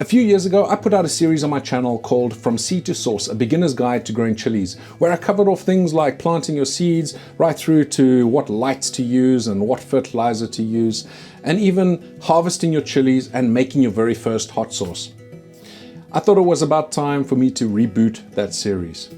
A few years ago, I put out a series on my channel called From Seed to Source, a beginner's guide to growing chilies, where I covered off things like planting your seeds, right through to what lights to use and what fertilizer to use, and even harvesting your chilies and making your very first hot sauce. I thought it was about time for me to reboot that series.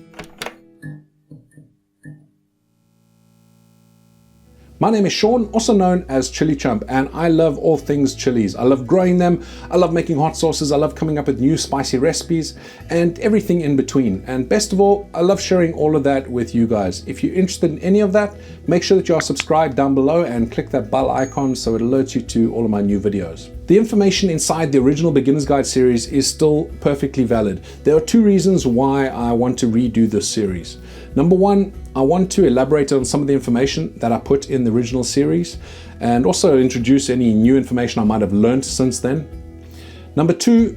My name is Sean, also known as ChilliChump, and I love all things chilies. I love growing them, I love making hot sauces, I love coming up with new spicy recipes, and everything in between. And best of all, I love sharing all of that with you guys. If you're interested in any of that, make sure that you are subscribed down below and click that bell icon so it alerts you to all of my new videos. The information inside the original Beginner's Guide series is still perfectly valid. There are two reasons why I want to redo this series. Number one, I want to elaborate on some of the information that I put in the original series and also introduce any new information I might have learned since then. Number two,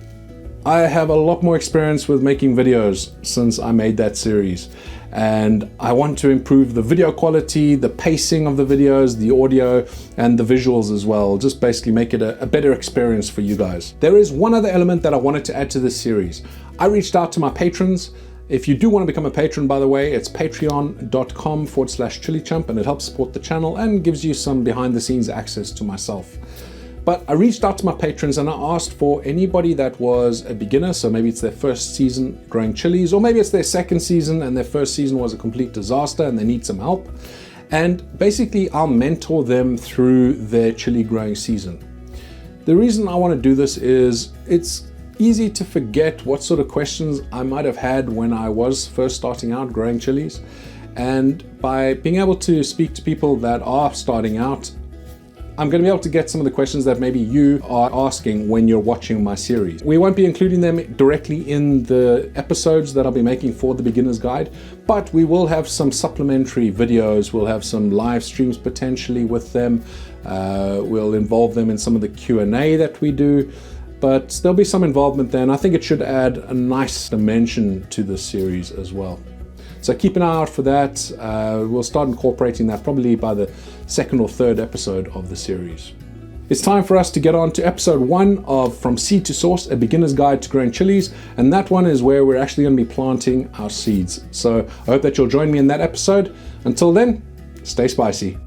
I have a lot more experience with making videos since I made that series, and I want to improve the video quality, the pacing of the videos, the audio, and the visuals as well. Just basically make it a better experience for you guys. There is one other element that I wanted to add to this series. I reached out to my patrons. If you do want to become a patron, by the way, it's patreon.com/ChilliChump, and it helps support the channel and gives you some behind the scenes access to myself. But I reached out to my patrons and I asked for anybody that was a beginner, so maybe it's their first season growing chilies, or maybe it's their second season and their first season was a complete disaster and they need some help. And basically I'll mentor them through their chili growing season. The reason I want to do this is it's easy to forget what sort of questions I might have had when I was first starting out growing chilies. And by being able to speak to people that are starting out, I'm going to be able to get some of the questions that maybe you are asking when you're watching my series. We won't be including them directly in the episodes that I'll be making for the Beginner's Guide, but we will have some supplementary videos. We'll have some live streams potentially with them. We'll involve them in some of the Q&A that we do. But there'll be some involvement there, and I think it should add a nice dimension to this series as well. So keep an eye out for that. We'll start incorporating that probably by the second or third episode of the series. It's time for us to get on to episode 1 of From Seed to Source, a beginner's guide to growing chilies, and that one is where we're actually going to be planting our seeds. So I hope that you'll join me in that episode. Until then, stay spicy.